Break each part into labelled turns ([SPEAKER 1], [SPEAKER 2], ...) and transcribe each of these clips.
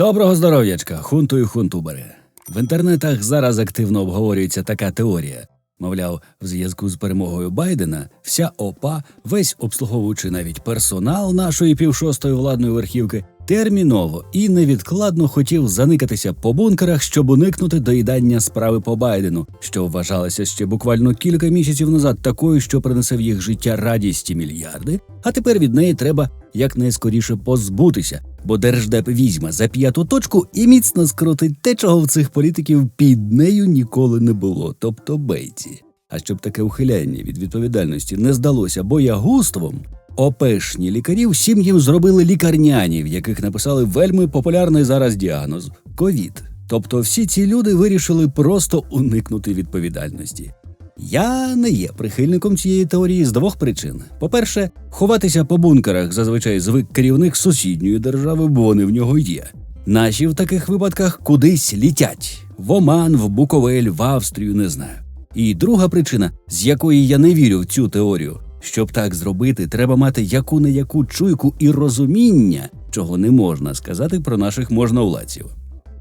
[SPEAKER 1] Доброго здоров'ячка, хунту і хунтубери. В інтернетах зараз активно обговорюється така теорія. Мовляв, в зв'язку з перемогою Байдена вся ОПА, весь обслуговуючий навіть персонал нашої півшостої владної верхівки терміново і невідкладно хотів заникатися по бункерах, щоб уникнути доїдання справи по Байдену, що вважалося ще буквально кілька місяців назад такою, що принесе в їх життя радість і мільярди, а тепер від неї треба якнайскоріше позбутися, бо Держдеп візьме за п'яту точку і міцно скрутить те, чого в цих політиків під нею ніколи не було, тобто бейці. А щоб таке ухиляння від відповідальності не здалося боягузтвом, ОПшні лікарі всім їм зробили лікарняні, в яких написали вельми популярний зараз діагноз – ковід. Тобто всі ці люди вирішили просто уникнути відповідальності. Я не є прихильником цієї теорії з двох причин. По-перше, ховатися по бункерах зазвичай звик керівник сусідньої держави, бо вони в нього є. Наші в таких випадках кудись літять. В Оман, в Буковель, в Австрію, не знаю. І друга причина, з якої я не вірю в цю теорію. Щоб так зробити, треба мати яку-не-яку чуйку і розуміння, чого не можна сказати про наших можновладців.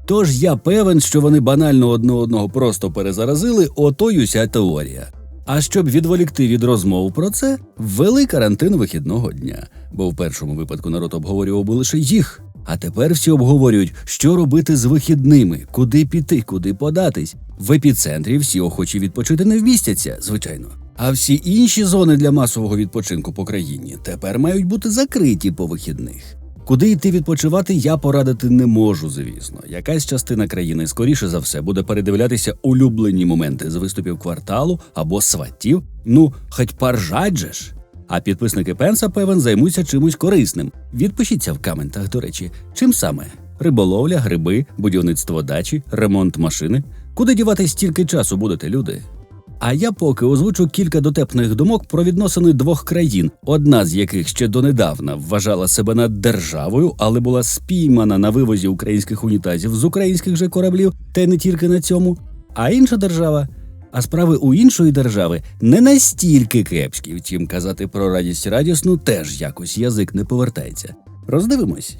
[SPEAKER 1] Тож я певен, що вони банально одне одного просто перезаразили, ото й уся теорія. А щоб відволікти від розмов про це, ввели карантин вихідного дня. Бо в першому випадку народ обговорював би лише їх. А тепер всі обговорюють, що робити з вихідними, куди піти, куди податись. В епіцентрі всі охочі відпочити не вмістяться, звичайно. А всі інші зони для масового відпочинку по країні тепер мають бути закриті по вихідних. Куди йти відпочивати, я порадити не можу, звісно. Якась частина країни, скоріше за все, буде передивлятися улюблені моменти з виступів кварталу або сватів. Ну, хоч поржать же ж. А підписники Пенса, певен, займуться чимось корисним. Відпишіться в коментах, до речі, чим саме? Риболовля, гриби, будівництво дачі, ремонт машини? Куди дівати стільки часу будете, люди? А я поки озвучу кілька дотепних думок про відносини двох країн, одна з яких ще донедавна вважала себе наддержавою, але була спіймана на вивозі українських унітазів з українських же кораблів, та й не тільки на цьому, а інша держава. А справи у іншої держави не настільки кепські, втім казати про радість радісну теж якось язик не повертається. Роздивимось.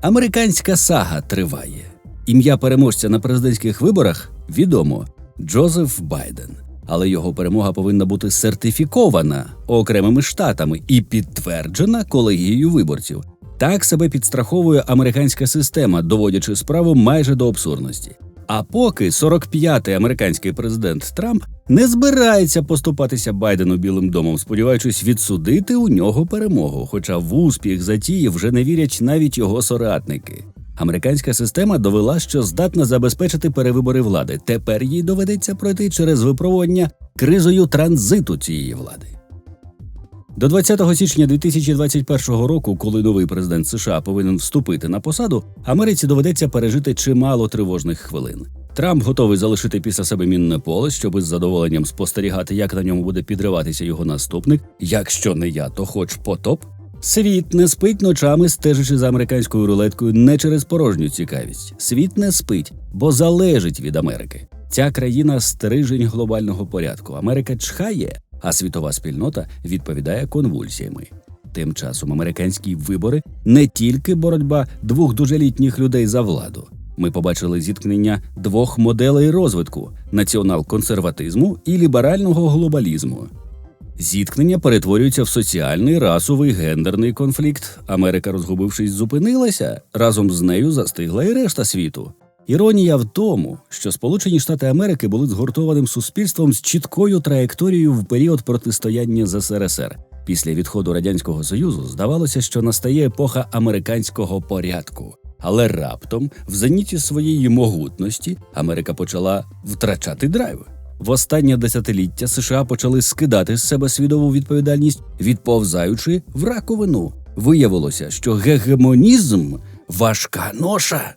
[SPEAKER 1] Американська сага триває. Ім'я переможця на президентських виборах відомо – Джозеф Байден. Але його перемога повинна бути сертифікована окремими штатами і підтверджена колегією виборців. Так себе підстраховує американська система, доводячи справу майже до абсурдності. А поки 45-й американський президент Трамп не збирається поступатися Байдену Білим домом, сподіваючись відсудити у нього перемогу, хоча в успіх затії вже не вірять навіть його соратники. Американська система довела, що здатна забезпечити перевибори влади. Тепер їй доведеться пройти через випробування кризою транзиту цієї влади. До 20 січня 2021 року, коли новий президент США повинен вступити на посаду, Америці доведеться пережити чимало тривожних хвилин. Трамп готовий залишити після себе мінне поле, щоб із задоволенням спостерігати, як на ньому буде підриватися його наступник. Якщо не я, то хоч потоп. Світ не спить ночами, стежачи за американською рулеткою не через порожню цікавість. Світ не спить, бо залежить від Америки. Ця країна – стрижень глобального порядку. Америка чхає, а світова спільнота відповідає конвульсіями. Тим часом американські вибори – не тільки боротьба двох дуже літніх людей за владу. Ми побачили зіткнення двох моделей розвитку – націонал-консерватизму і ліберального глобалізму. Зіткнення перетворюються в соціальний, расовий, гендерний конфлікт. Америка, розгубившись, зупинилася, разом з нею застигла і решта світу. Іронія в тому, що Сполучені Штати Америки були згуртованим суспільством з чіткою траєкторією в період протистояння з СРСР. Після відходу Радянського Союзу здавалося, що настає епоха американського порядку. Але раптом, в зеніті своєї могутності, Америка почала втрачати драйв. В останнє десятиліття США почали скидати з себе свідову відповідальність, відповзаючи в раковину. Виявилося, що гегемонізм – важка ноша.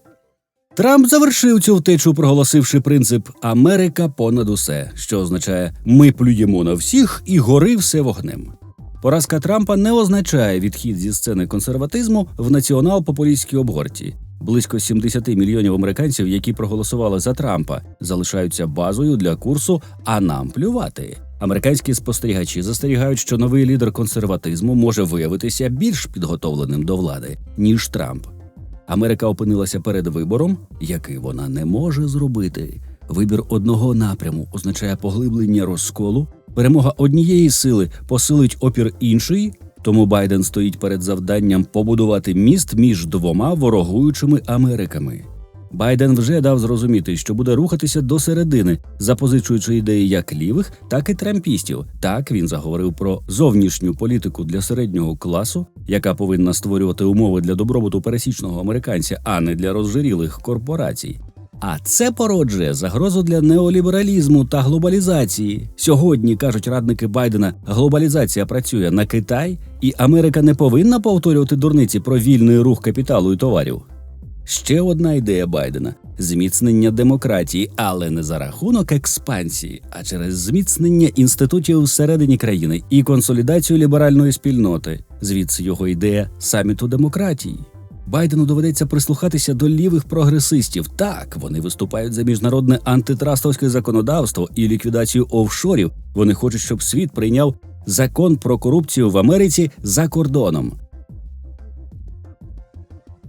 [SPEAKER 1] Трамп завершив цю втечу, проголосивши принцип «Америка понад усе», що означає «ми плюємо на всіх і гори все вогнем». Поразка Трампа не означає відхід зі сцени консерватизму в націонал-популістській обгорті. Близько 70 мільйонів американців, які проголосували за Трампа, залишаються базою для курсу «а нам плювати». Американські спостерігачі застерігають, що новий лідер консерватизму може виявитися більш підготовленим до влади, ніж Трамп. Америка опинилася перед вибором, який вона не може зробити. Вибір одного напряму означає поглиблення розколу, перемога однієї сили посилить опір іншої, тому Байден стоїть перед завданням побудувати міст між двома ворогуючими Америками. Байден вже дав зрозуміти, що буде рухатися до середини, запозичуючи ідеї як лівих, так і трампістів. Так, він заговорив про зовнішню політику для середнього класу, яка повинна створювати умови для добробуту пересічного американця, а не для розжирілих корпорацій. А це породжує загрозу для неолібералізму та глобалізації. Сьогодні, кажуть радники Байдена, глобалізація працює на Китай, і Америка не повинна повторювати дурниці про вільний рух капіталу і товарів. Ще одна ідея Байдена – зміцнення демократії, але не за рахунок експансії, а через зміцнення інститутів всередині країни і консолідацію ліберальної спільноти. Звідси його ідея саміту демократії. Байдену доведеться прислухатися до лівих прогресистів. Так, вони виступають за міжнародне антитрастовське законодавство і ліквідацію офшорів. Вони хочуть, щоб світ прийняв закон про корупцію в Америці за кордоном.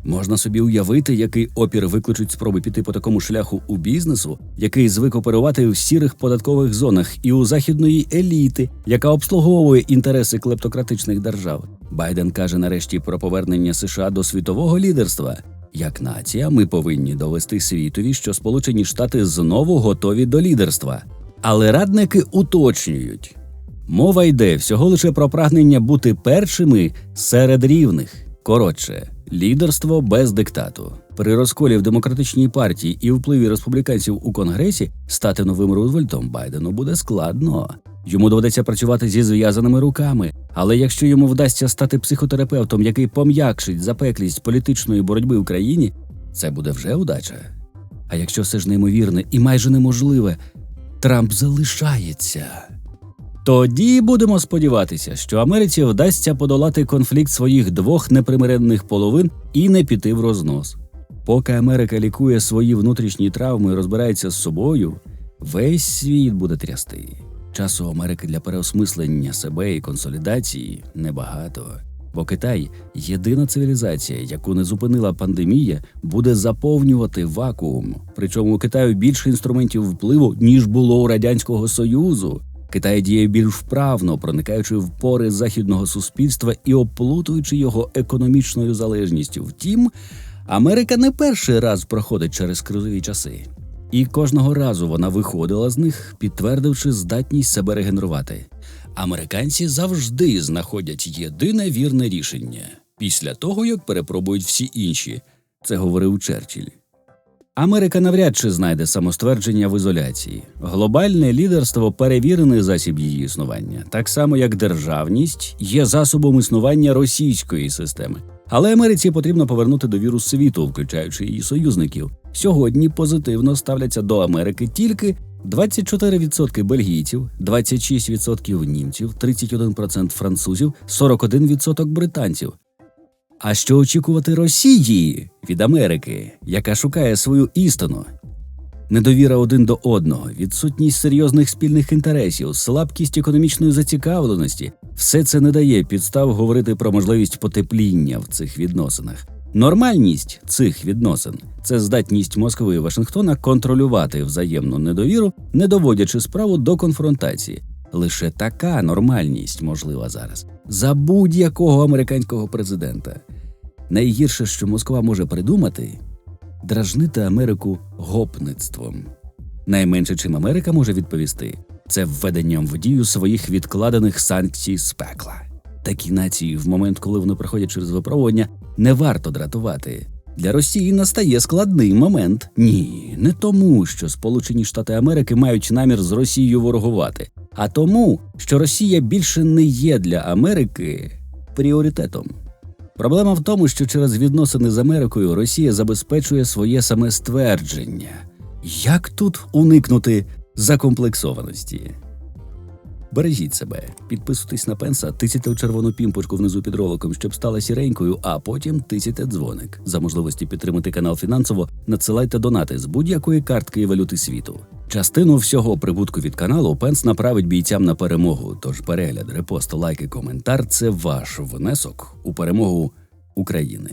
[SPEAKER 1] Можна собі уявити, який опір викличуть спроби піти по такому шляху у бізнесу, який звик оперувати в сірих податкових зонах, і у західної еліти, яка обслуговує інтереси клептократичних держав. Байден каже нарешті про повернення США до світового лідерства. Як нація, ми повинні довести світові, що Сполучені Штати знову готові до лідерства. Але радники уточнюють. Мова йде всього лише про прагнення бути першими серед рівних. Коротше, лідерство без диктату. При розколі в демократичній партії і впливі республіканців у Конгресі стати новим Рузвельтом Байдену буде складно. Йому доведеться працювати зі зв'язаними руками. Але якщо йому вдасться стати психотерапевтом, який пом'якшить запеклість політичної боротьби в країні, це буде вже удача. А якщо все ж неймовірне і майже неможливе, Трамп залишається. Тоді будемо сподіватися, що Америці вдасться подолати конфлікт своїх двох непримиренних половин і не піти в рознос. Поки Америка лікує свої внутрішні травми і розбирається з собою, весь світ буде трясти. Часу Америки для переосмислення себе і консолідації небагато. Бо Китай – єдина цивілізація, яку не зупинила пандемія, буде заповнювати вакуум. Причому у Китаю більше інструментів впливу, ніж було у Радянського Союзу. Китай діє більш вправно, проникаючи в пори західного суспільства і оплутуючи його економічною залежністю. Втім, Америка не перший раз проходить через кризові часи. І кожного разу вона виходила з них, підтвердивши здатність себе регенерувати. Американці завжди знаходять єдине вірне рішення після того, як перепробують всі інші. Це говорив Черчилль. Америка навряд чи знайде самоствердження в ізоляції. Глобальне лідерство – перевірений засіб її існування. Так само, як державність є засобом існування російської системи. Але Америці потрібно повернути довіру світу, включаючи її союзників. Сьогодні позитивно ставляться до Америки тільки 24% бельгійців, 26% німців, 31% французів, 41% британців. А що очікувати Росії від Америки, яка шукає свою істину? Недовіра один до одного, відсутність серйозних спільних інтересів, слабкість економічної зацікавленості – все це не дає підстав говорити про можливість потепління в цих відносинах. Нормальність цих відносин – це здатність Москви і Вашингтона контролювати взаємну недовіру, не доводячи справу до конфронтації. Лише така нормальність можлива зараз. За будь-якого американського президента. Найгірше, що Москва може придумати – дражнити Америку гопництвом. Найменше, чим Америка може відповісти – це введенням в дію своїх відкладених санкцій з пекла. Такі нації в момент, коли вони проходять через випробування, не варто дратувати. Для Росії настає складний момент. Ні, не тому, що Сполучені Штати Америки мають намір з Росією ворогувати, а тому, що Росія більше не є для Америки пріоритетом. Проблема в тому, що через відносини з Америкою Росія забезпечує своє самоствердження. Як тут уникнути закомплексованості? Бережіть себе, підписуйтесь на Пенса, тицяйте в червону пімпочку внизу під роликом, щоб стала сіренькою, а потім тицяйте дзвоник. За можливості підтримати канал фінансово, надсилайте донати з будь-якої картки і валюти світу. Частину всього прибутку від каналу Пенс направить бійцям на перемогу, тож перегляд, репост, лайк і коментар – це ваш внесок у перемогу України.